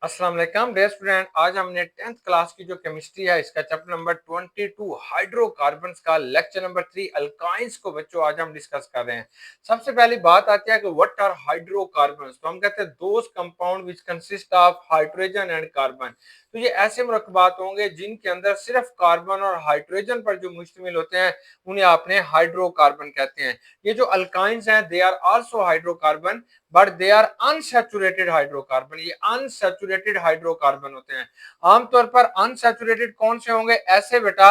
अस्सलाम वालेकुम dear student. आज हमने 10th क्लास की जो केमिस्ट्री है इसका चैप्टर नंबर 22 हाइड्रोकार्बन्स का लेक्चर नंबर 3 अल्काइंस को बच्चों आज हम डिस्कस कर रहे हैं। सबसे पहली बात आती है कि व्हाट आर हाइड्रोकार्बन्स। तो हम कहते हैं those compound which consist of hydrogen and carbon. तो ये ऐसे मुरक्कबात होंगे जिनके अंदर सिर्फ कार्बन और हाइड्रोजन पर जो मुश्तमिल होते हैं उन्हें आपने हाइड्रोकार्बन कहते हैं। ये जो अल्काइंस हैं they are also hydrocarbon but they are unsaturated hydrocarbon. ये अनसैचुरेटेड हाइड्रोकार्बन होते हैं। आमतौर पर अनसैचुरेटेड कौन से होंगे? ऐसे बेटा,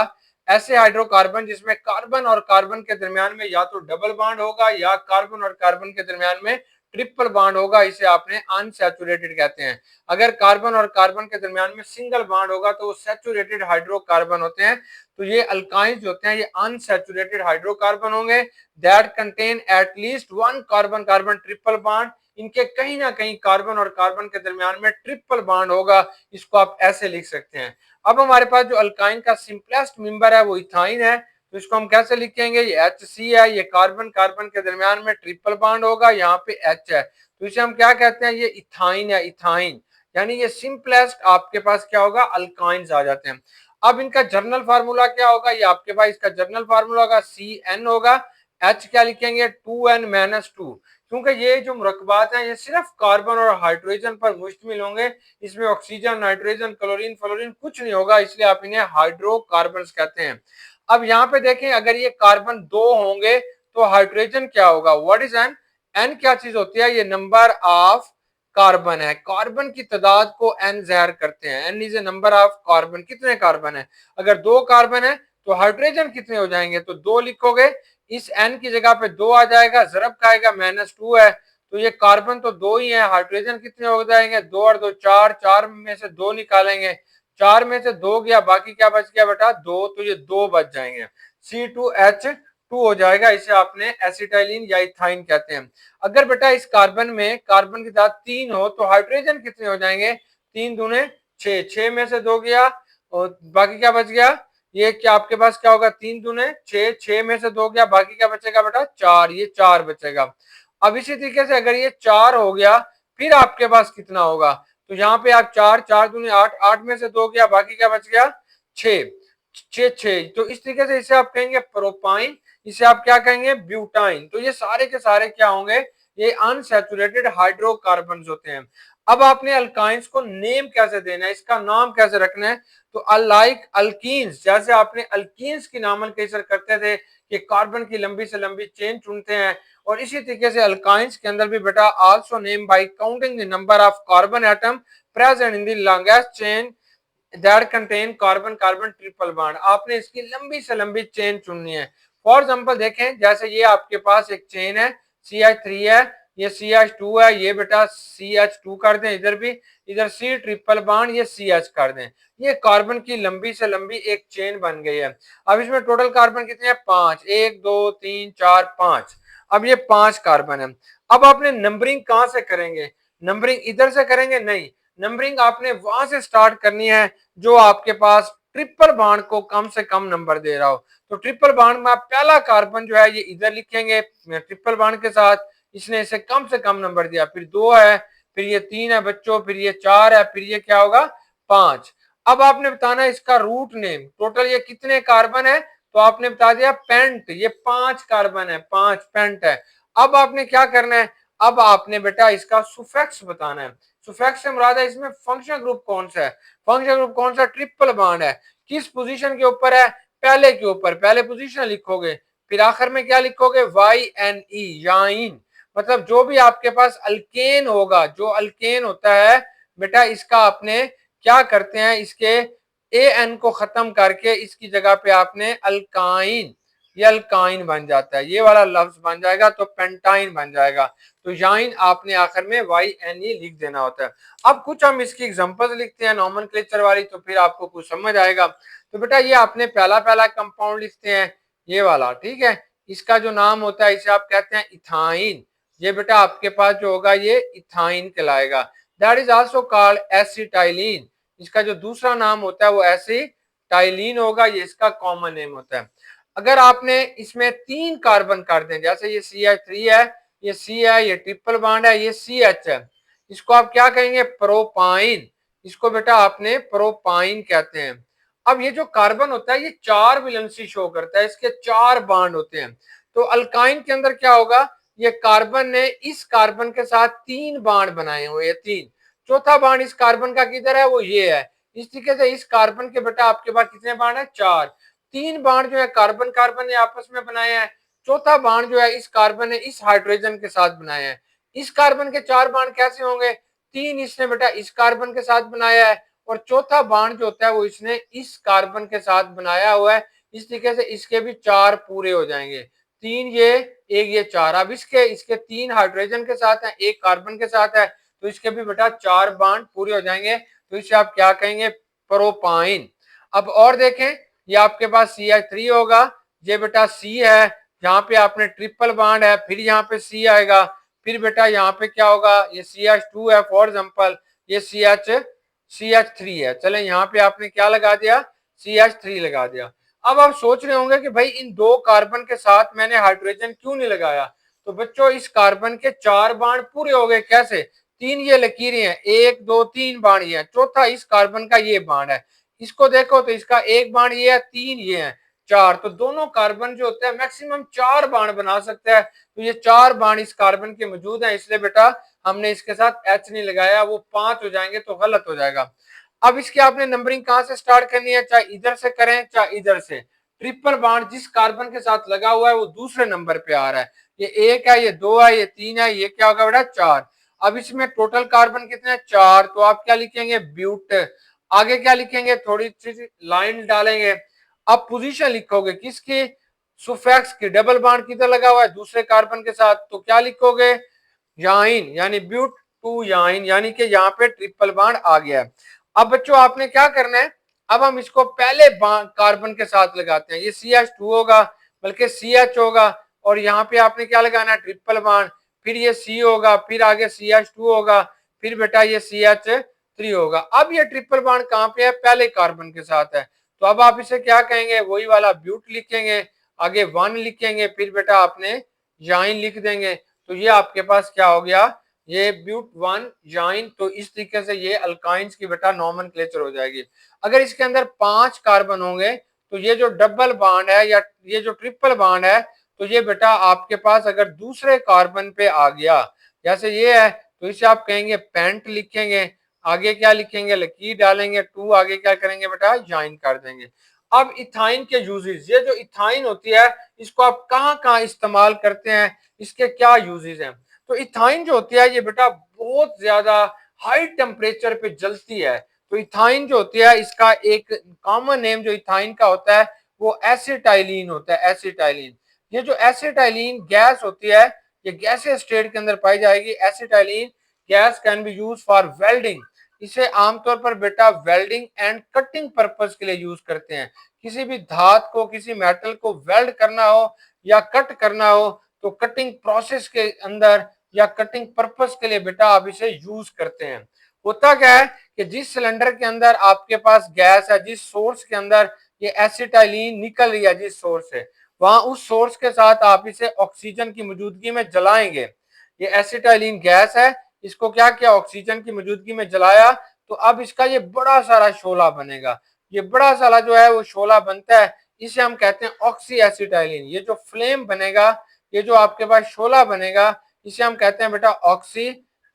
ऐसे हाइड्रोकार्बन जिसमें कार्बन और कार्बन के दरमियान में या तो डबल बॉन्ड होगा या कार्बन और कार्बन के दरमियान में ट्रिपल बॉन्ड होगा, इसे आपने अनसैचुरेटेड कहते हैं। अगर कार्बन और कार्बन के दरमियान में सिंगल बॉन्ड होगा तो वो सैचुरेटेड हाइड्रोकार्बन होते हैं। तो ये अल्काइंस होते हैं, ये अनसैचुरेटेड हाइड्रोकार्बन होंगे that contain at least one carbon carbon triple bond. इनके कहीं ना कहीं कार्बन और कार्बन के दरमियान में ट्रिपल बॉन्ड होगा। इसको आप ऐसे लिख सकते हैं। अब हमारे पास जो अल्काइन का सिंपलेस्ट मेंबर है वो इथाइन है। तो इसको हम कैसे लिखेंगे? ये HC है, ये कार्बन कार्बन के दरमियान में ट्रिपल बॉन्ड होगा, यहाँ पे H है, तो इसे हम क्या कहते हैं? ये इथाइन है, इथाइन। यानी ये सिंपलेस्ट आपके पास क्या होगा? अल्काइंस आ जाते हैं। अब इनका जर्नल फार्मूला क्या होगा? ये आपके पास इसका जर्नल फार्मूला होगा CN होगा। H क्या लिखेंगे? 2N-2। क्योंकि ये जो मुरक्कबात हैं ये सिर्फ कार्बन और हाइड्रोजन पर मुश्तमिल होंगे, इसमें ऑक्सीजन, नाइट्रोजन, क्लोरीन, फ्लोरीन कुछ नहीं होगा, इसलिए आप इन्हें हाइड्रोकार्बन्स कहते हैं। अब यहाँ पे देखें, अगर ये कार्बन 2 होंगे तो हाइड्रोजन क्या होगा? What is an? एन क्या चीज होती है? ये नंबर ऑफ कार्बन है। कार्बन की तादाद को एन ज़ाहिर करते हैं। N is a number of carbon. कितने कार्बन है? अगर 2 कार्बन है तो हाइड्रोजन कितने हो जाएंगे? तो 2 लिखोगे, इस एन की जगह पे 2 आ जाएगा, जरब का आएगा -2 है, तो ये कार्बन तो 2 ही है, हाइड्रोजन कितने हो जाएंगे? 2 और 2 4, 4 में से 2 निकालेंगे, 4 में से 2 गया, बाकी क्या बच गया बेटा? 2, तो ये 2 बच जाएंगे, C2H2 हो जाएगा। इसे आपने एसिटाइलिन या इथाइन कहते हैं। अगर बेटा इस कार्बन में कार्बन की तादाद 3 हो तो हाइड्रोजन कितने हो जाएंगे? 3 दूने 6, 6 में से 2 गया और बाकी क्या बच गया? ये क्या आपके पास क्या होगा? 3 दूने 6, 6 में से 2 गया, बाकी क्या बचेगा बेटा? 4, ये 4 बचेगा। अब इसी तरीके से अगर ये 4 हो गया फिर आपके पास कितना होगा? तो यहाँ पे आप 4, 4 दूने 8, 8 में से 2 गया, बाकी क्या बच गया? 6, 6, 6। तो इस तरीके से इसे आप कहेंगे प्रोपाइन, इसे आप क्या कहेंगे? ब्यूटाइन। तो ये सारे के सारे क्या होंगे? ये अनसैचुरेटेड हाइड्रोकार्बन्स होते हैं। अब आपने अल्काइंस को नेम कैसे देना है, इसका नाम कैसे रखना है? तो अलाइक अल्कीन्स, जैसे आपने अल्कीन्स की नामनकेशन करते थे कि कार्बन की लंबी से लंबी चेन चुनते हैं, और इसी तरीके से अल्काइंस के अंदर भी बेटा also name by counting the number of carbon atom present in the longest chain that contain carbon carbon triple bond. आपने इसकी लंबी से लंबी चेन चुननी है। फॉर एग्जांपल देखें, जैसे ये आपके पास एक चेन है, CH3 है, ये CH2 है, ये बेटा CH2 कर दें, इधर भी, इधर C ट्रिपल बॉन्ड, ये CH कर दें। ये कार्बन की लंबी से लंबी एक चेन बन गई है। अब इसमें टोटल कार्बन कितने हैं? 5, 1 2 3 4 5। अब ये 5 कार्बन है। अब आपने नंबरिंग कहां से करेंगे? नंबरिंग इधर से करेंगे? नहीं, नंबरिंग आपने वहां से स्टार्ट करनी है जो आपके पास ट्रिपल बॉन्ड को कम से कम नंबर दे रहा हो। तो ट्रिपल बॉन्ड में आप पहला कार्बन जो है ये इधर लिखेंगे ट्रिपल बॉन्ड के साथ, इसने इसे कम से कम नंबर दिया, फिर 2 है, फिर ये 3 है बच्चों, फिर ये 4 है, फिर ये क्या होगा? 5। अब आपने बताना है इसका रूट नेम, टोटल ये कितने कार्बन है? तो आपने बता दिया पेंट, ये 5 कार्बन है, 5 पेंट है। अब आपने क्या करना है? अब आपने बेटा इसका सुफिक्स बताना है। सुफिक्स से मुराद है इसमें फंक्शनल ग्रुप कौन सा है? फंक्शनल ग्रुप कौन सा? ट्रिपल बॉन्ड है। किस पोजीशन के ऊपर है? पहले के ऊपर, पहले पोजीशन लिखोगे, फिर आखिर में क्या लिखोगे? YNE, याइन। मतलब जो भी आपके पास अल्केन होगा, जो अल्केन होता है बेटा, इसका आपने क्या करते हैं? इसके AN को खत्म करके इसकी जगह पे आपने अल्काइन, ये अल्काइन बन जाता है, ये वाला लफ्ज बन जाएगा तो पेंटाइन बन जाएगा। तो याइन आपने आखिर में YNE लिख देना होता है। अब कुछ हम इसकी एग्जांपल्स लिखते हैं नॉमेनक्लेचर वाली, तो फिर आपको कुछ समझ आएगा। तो बेटा ये आपने पहला पहला कंपाउंड लिखते हैं, ये वाला, ठीक है, इसका जो नाम होता है इसे आप कहते हैं इथाइन। ये बेटा आपके पास जो होगा ये इथाइन कहलाएगा। That is also called acetylene. इसका जो दूसरा नाम होता है वो एसिटाइलिन होगा, ये इसका कॉमन नेम होता है। अगर आपने इसमें 3 कार्बन कर दें, जैसे ये CH3 है, ये C है, ये ट्रिपल बॉन्ड है, ये CH है, इसको आप क्या कहेंगे? प्रोपाइन। इसको बेटा आपने प्रोपाइन कहते हैं। अब ये जो कार्बन होता है ये 4 वैलेंसी शो करता है, इसके 4 बॉन्ड होते हैं। तो अल्काइन के अंदर क्या होगा, ये कार्बन ने इस कार्बन के साथ 3 बॉन्ड बनाए हुए हैं, 3। चौथा बॉन्ड इस कार्बन का किधर है, वो ये है। इस तरीके से इस कार्बन के बेटा आपके पास कितने बॉन्ड है, 4। 3 बॉन्ड जो है कार्बन कार्बन ने आपस में बनाए हैं। चौथा बॉन्ड जो है इस कार्बन ने इस हाइड्रोजन के साथ बनाया है। इस कार्बन के 4 बॉन्ड कैसे होंगे, 3 इसने बेटा इस कार्बन के साथ बनाया है और चौथा बॉन्ड जो होता है वो इसने इस कार्बन के साथ बनाया हुआ है। इस तरीके से इसके भी 4 पूरे हो जाएंगे, 3 ये, एक ये, 4। अब इसके इसके 3 हाइड्रोजन के साथ है, एक कार्बन के साथ है, तो इसके भी बेटा 4 बॉन्ड पूरे हो जाएंगे। तो इसे आप क्या कहेंगे, प्रोपाइन। अब और देखें, ये आपके पास CH3 होगा, ये बेटा C है, यहाँ पे आपने ट्रिपल बॉन्ड है, फिर यहाँ पे C आएगा, फिर बेटा यहाँ पे क्या होगा, ये CH2 है फॉर एग्जांपल, ये CH3 है। चले यहाँ पे आपने क्या लगा दिया, CH3 लगा दिया। अब आप सोच रहे होंगे कि भाई इन 2 कार्बन के साथ मैंने हाइड्रोजन क्यों नहीं लगाया। तो बच्चों इस कार्बन के 4 बॉन्ड पूरे हो गए, कैसे, 3 ये लकीरें हैं, 1 2 3 बॉन्ड ये है, चौथा इस कार्बन का ये बॉन्ड है। इसको देखो तो इसका एक बॉन्ड ये है, 3 ये है, 4। तो दोनों कार्बन जो होते हैं मैक्सिमम 4 बॉन्ड बना सकते हैं। तो ये 4 बॉन्ड इस कार्बन के मौजूद हैं, इसलिए बेटा हमने इसके साथ H नहीं लगाया, वो 5 हो जाएंगे तो गलत हो जाएगा। अब इसकी आपने नंबरिंग कहां से स्टार्ट करनी है, चाहे इधर से करें चाहे इधर से। ट्रिपल बॉन्ड जिस कार्बन के साथ लगा हुआ है वो दूसरे नंबर पे आ रहा है, ये 1 है, ये 2 है, ये 3 है, ये क्या होगा बेटा 4। अब इसमें टोटल कार्बन कितने हैं, 4। तो आप क्या लिखेंगे, ब्यूट। आगे क्या लिखेंगे, थोड़ी सी लाइन डालेंगे। अब पोजीशन लिखोगे किसकी, सुफिक्स की। डबल बॉन्ड किधर लगा हुआ है, दूसरे कार्बन के साथ, तो क्या लिखोगे, याइन, यानी ब्यूट टू याइन, यानी कि यहाँ पे ट्रिपल बॉन्ड आ गया है। अब बच्चों आपने क्या करना है, अब हम इसको पहले कार्बन के साथ लगाते हैं, ये CH2 होगा, बल्कि CH होगा, और यहाँ पे आपने क्या लगाना है, ट्रिपल बॉन्ड, फिर ये C होगा, फिर आगे CH2 होगा, फिर बेटा ये CH3 होगा। अब ये ट्रिपल बॉन्ड कहाँ पे है, पहले कार्बन के साथ है, तो अब आप इसे क्या कहेंगे, वही वाला ब्यूट लिखेंगे, आगे 1 लिखेंगे, फिर बेटा आपने याइन लिख देंगे। तो ये आपके पास क्या हो गया, ये ब्यूट 1 याइन। तो इस तरीके से ये अल्काइंस की बेटा नॉमेनक्लेचर हो जाएगी। अगर इसके अंदर 5 कार्बन होंगे तो ये जो डबल बॉन्ड है या ये जो ट्रिपल बॉन्ड है, तो ये बेटा आपके पास अगर दूसरे कार्बन पे आ गया, जैसे ये है, तो इसे आप कहेंगे पेंट लिखेंगे, आगे क्या लिखेंगे, लकीर डालेंगे 2, आगे क्या करेंगे बेटा, याइन कर देंगे। अब इथाइन के यूजेस, ये जो इथाइन होती है इसको आप कहाँ कहाँ इस्तेमाल करते हैं, इसके क्या यूजेस हैं। तो इथाइन जो होती है ये बेटा बहुत ज्यादा हाई टेम्परेचर पे जलती है। तो इथाइन जो होती है इसका एक कॉमन नेम जो इथाइन का होता है वो एसिटाइलिन होता है, एसिटाइलिन। ये जो एसिटाइलिन गैस होती है ये गैसीय स्टेट के अंदर पाई जाएगी। Acetylene gas can be use for welding, इसे आमतौर पर बेटा वेल्डिंग एंड कटिंग पर्पस के लिए यूज करते हैं। किसी भी धात को, किसी मेटल को वेल्ड करना हो या कट करना हो तो कटिंग प्रोसेस के अंदर या कटिंग पर्पस के लिए बेटा आप इसे यूज करते हैं। होता क्या है कि जिस सिलेंडर के अंदर आपके पास गैस है, जिस सोर्स के अंदर ये एसिटाइलिन निकल रही है, जिस सोर्स से, वहां उस सोर्स के साथ आप इसे ऑक्सीजन की मौजूदगी में जलाएंगे। ये एसिटाइलिन गैस है, इसको क्या किया, ऑक्सीजन की मौजूदगी में जलाया, तो अब इसका ये बड़ा सारा शोला बनेगा। ये बड़ा सारा जो है वो शोला बनता है, इसे हम कहते हैं ऑक्सी एसिटाइलिन। ये जो फ्लेम बनेगा, ये जो आपके पास शोला बनेगा, इसे हम कहते हैं बेटा oxy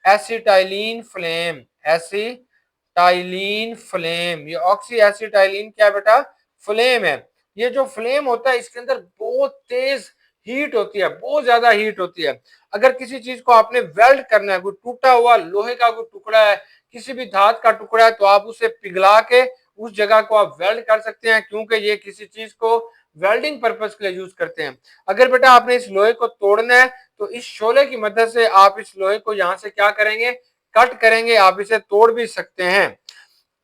acetylene flame, acetylene flame. ये ऑक्सी एसिटाइलिन क्या बेटा, फ्लेम है। ये जो फ्लेम होता है इसके अंदर बहुत तेज हीट होती है, बहुत ज्यादा हीट होती है। अगर किसी चीज को आपने वेल्ड करना है, कोई टूटा हुआ लोहे का कोई टुकड़ा है, किसी भी धात का टुकड़ा है, तो आप उसे पिघला के उस जगह को आप वेल्ड कर सकते हैं, क्योंकि ये किसी चीज को वेल्डिंग पर्पस के लिए यूज करते हैं। अगर बेटा आपने इस लोहे को तोड़ना है तो इस शोले की मदद से आप इस लोहे को यहां से क्या करेंगे, कट करेंगे, आप इसे तोड़ भी सकते हैं।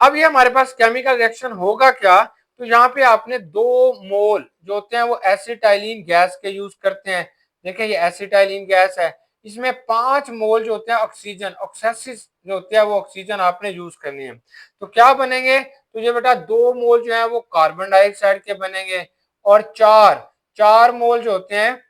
अब ये हमारे पास केमिकल रिएक्शन होगा क्या, तो यहाँ पे आपने 2 मोल जो होते हैं वो एसिटाइलिन गैस के यूज करते हैं। देखें ये एसिटाइलिन गैस है, इसमें 5 मोल जो होते हैं ऑक्सीजन, ऑक्सेसिस जो होते हैं वो ऑक्सीजन आपने यूज करनी है। तो क्या बनेंगे, तो ये बेटा 2 मोल जो है वो कार्बन डाइऑक्साइड के बनेंगे, और 4 मोल जो होते हैं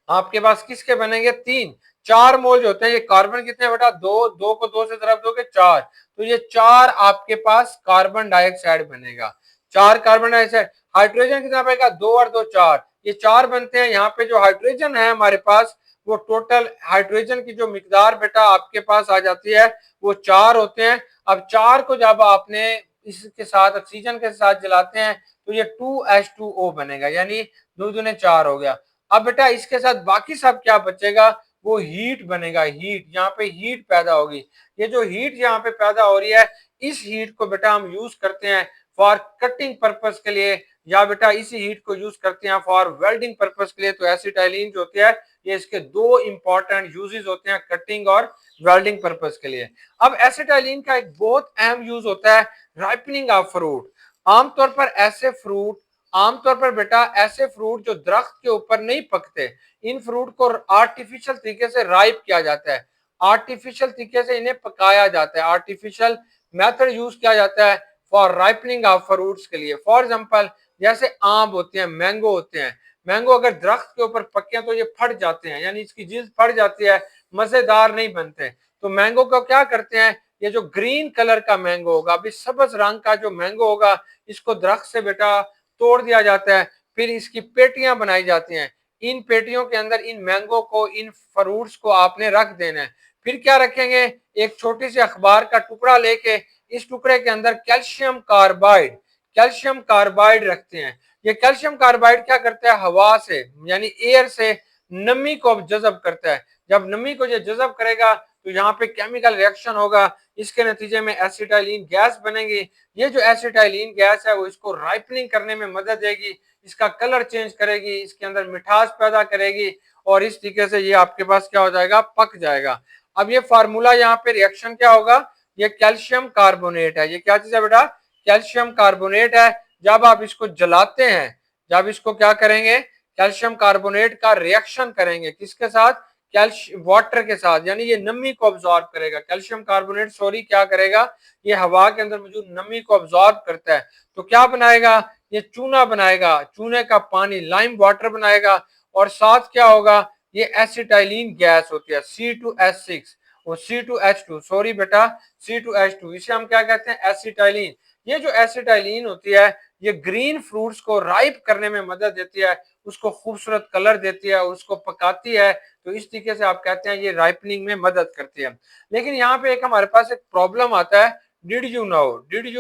आपके पास किसके बनेंगे, 3 4 मोल जो होते हैं, ये कार्बन कितने बेटा, दो, दो को दो से तरफ दोगे 4, तो ये 4 आपके पास कार्बन डाइऑक्साइड बनेगा, 4 कार्बन डाइऑक्साइड। हाइड्रोजन कितना बनेगा, 2 और 2 4, ये 4 बनते हैं। यहाँ पे जो हाइड्रोजन है हमारे पास, वो टोटल हाइड्रोजन की जो मिकदार बेटा आपके पास आ जाती है वो 4 होते हैं। अब 4 को जब आपने इसके साथ ऑक्सीजन के साथ जलाते हैं तो ये 2H2O बनेगा, यानी 2 दूने 4 हो गया। अब बेटा इसके साथ बाकी सब क्या बचेगा, वो हीट बनेगा, हीट, यहाँ पे हीट पैदा होगी। ये जो हीट यहाँ पे पैदा हो रही है, इस हीट को बेटा हम यूज करते हैं फॉर कटिंग पर्पस के लिए, या बेटा इसी हीट को यूज करते हैं फॉर वेल्डिंग पर्पस के लिए। तो एसिटाइलिन जो होती है, ये इसके दो इंपॉर्टेंट यूजेस होते हैं कटिंग और वेल्डिंग पर्पस के लिए। अब एसिटाइलिन का एक बहुत अहम यूज होता है राइपनिंग ऑफ फ्रूट। आमतौर पर ऐसे फ्रूट, आमतौर पर बेटा ऐसे फ्रूट जो दरख्त के ऊपर नहीं पकते, इन फ्रूट को आर्टिफिशियल तरीके से राइप किया जाता है, आर्टिफिशियल तरीके से इन्हें पकाया जाता है, आर्टिफिशियल मेथड यूज किया जाता है फॉर राइपनिंग ऑफ फ्रूट्स के लिए। फॉर एग्जांपल जैसे आम होते हैं, मैंगो होते हैं, मैंगो अगर दरख्त के ऊपर पके तो ये फट जाते हैं, यानी इसकी जिल्द फट जाती है, मजेदार नहीं बनते। तो मैंगो को क्या करते हैं, ये जो ग्रीन कलर का मैंगो होगा, अभी सब्ज रंग का जो मैंगो होगा, इसको दरख्त से बेटा तोड़ दिया जाता है, फिर इसकी पेटियां बनाई जाती हैं। इन पेटियों के अंदर इन मैंगो को, इन फ्रूट्स को आपने रख देना है। फिर क्या रखेंगे, एक छोटी सी अखबार का टुकड़ा लेके इस टुकड़े के अंदर कैल्शियम कार्बाइड, कैल्शियम कार्बाइड रखते हैं। ये कैल्शियम कार्बाइड क्या करता है, हवा से यानी एयर से नमी को जज़ब करता है। जब नमी को ये जज़ब करेगा तो यहाँ पे केमिकल रिएक्शन होगा, इसके नतीजे में एसिटाइलिन गैस बनेगी। ये जो एसिटाइलिन गैस है वो इसको राइपनिंग करने में मदद देगी, इसका कलर चेंज करेगी, इसके अंदर मिठास पैदा करेगी, और इस तरीके से ये आपके पास क्या हो जाएगा, पक जाएगा। अब ये फार्मूला यहाँ पे रिएक्शन क्या होगा, ये कैल्शियम कार्बोनेट है। ये क्या चीज है बेटा, कैल्शियम कार्बोनेट है। जब आप इसको जलाते हैं, जब इसको क्या करेंगे, कैल्शियम कार्बोनेट का रिएक्शन करेंगे, किसके साथ, कैल्शियम वाटर के साथ, यानी ये नमी को अब्सॉर्ब करेगा। कैल्शियम कार्बोनेट सॉरी क्या करेगा, ये हवा के अंदर मौजूद नमी को अब्सॉर्ब करता है, तो क्या बनाएगा, ये चूना बनाएगा, चूने का पानी, लाइम वाटर बनाएगा, और साथ क्या होगा, ये एसिटाइलिन गैस होती है C2H6 और C2H2, सॉरी बेटा C2H2, इसे हम क्या कहते हैं, एसिटाइलिन। ये जो एसिटाइलिन होती है, ये ग्रीन फ्रूट्स को राइप करने में मदद देती है, उसको खूबसूरत कलर देती है, उसको पकाती है, तो इस तरीके से आप कहते हैं ये राइपनिंग में मदद करती है। लेकिन यहाँ पे एक हमारे पास एक प्रॉब्लम आता है, डिड यू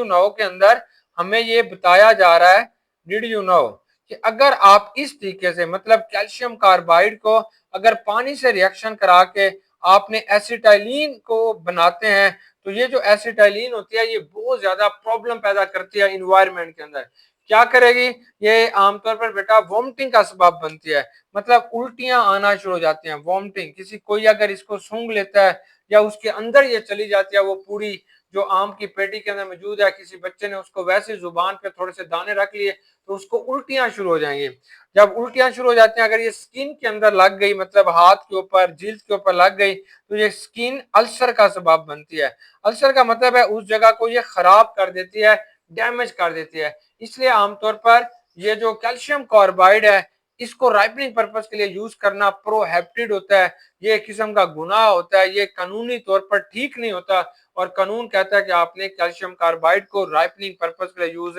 नो के अंदर हमें ये बताया जा रहा है, डिड यू नो कि अगर आप इस तरीके से, मतलब कैल्शियम कार्बाइड को अगर पानी से रिएक्शन करा के आपने एसिटाइलिन को बनाते हैं, तो ये जो एसिटाइलिन होती है ये बहुत ज्यादा प्रॉब्लम पैदा करती है इन्वायरमेंट के अंदर। क्या करेगी, ये आमतौर पर बेटा वोमिटिंग का सबब बनती है, मतलब उल्टियां आना शुरू हो जाती हैं, वोमिटिंग, किसी कोई अगर इसको सूंघ लेता है या उसके अंदर ये चली जाती है, वो पूरी जो आम की पेटी के अंदर मौजूद है, किसी बच्चे ने उसको वैसे जुबान पे थोड़े से दाने रख लिए तो उसको उल्टियां शुरू हो जाएंगी। जब उल्टियां शुरू हो जाती हैं, अगर ये स्किन के अंदर लग गई, मतलब हाथ के ऊपर, जिल्द के ऊपर लग गई, तो ये स्किन अल्सर का सबब बनती है। अल्सर का मतलब है उस जगह को ये खराब कर देती है, डैमेज कर देती है। इसलिए आमतौर पर ये जो कैल्शियम कार्बाइड है, इसको राइपनिंग पर्पस के लिए यूज करना प्रोहिबिटेड होता है। ये एक किस्म का गुनाह होता है, ये कानूनी तौर पर ठीक नहीं होता, और कानून कहता है कि आपने कैल्शियम कार्बाइड को राइपनिंग पर्पस के लिए यूज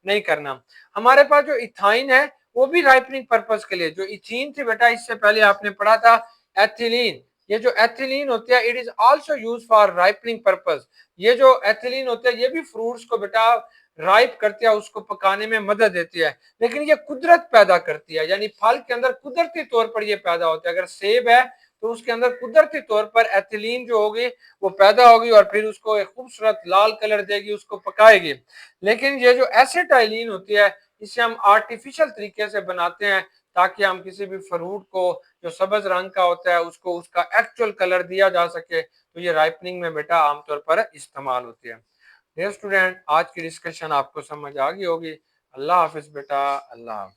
नहीं करना। हमारे पास जो इथाइन है वो भी राइपनिंग पर्पस के लिए, जो इथीन थी बेटा इससे पहले आपने पढ़ा था एथिलीन, ये जो एथिलीन होती है it is also use for ripening purpose. ये जो एथिलीन होता है ये भी फ्रूट्स को बेटा राइप करती है, उसको पकाने में मदद देती है, लेकिन ये कुदरत पैदा करती है, यानी फल के अंदर कुदरती तौर पर ये पैदा होता है। अगर सेब है तो उसके अंदर कुदरती तौर पर एथिलीन जो होगी वो पैदा होगी, और फिर उसको एक खूबसूरत लाल कलर देगी, उसको पकाएगी। लेकिन ये जो एसिटाइलिन होती है इसे हम आर्टिफिशियल तरीके से बनाते हैं, ताकि हम किसी भी फ्रूट को जो सब्ज रंग का होता है उसको उसका एक्चुअल कलर दिया जा सके। तो ये राइपनिंग में बेटा आमतौर पर इस्तेमाल होती है। डियर स्टूडेंट, आज की डिस्कशन आपको समझ आ गई होगी। अल्लाह हाफिज बेटा, अल्लाह हाफिज।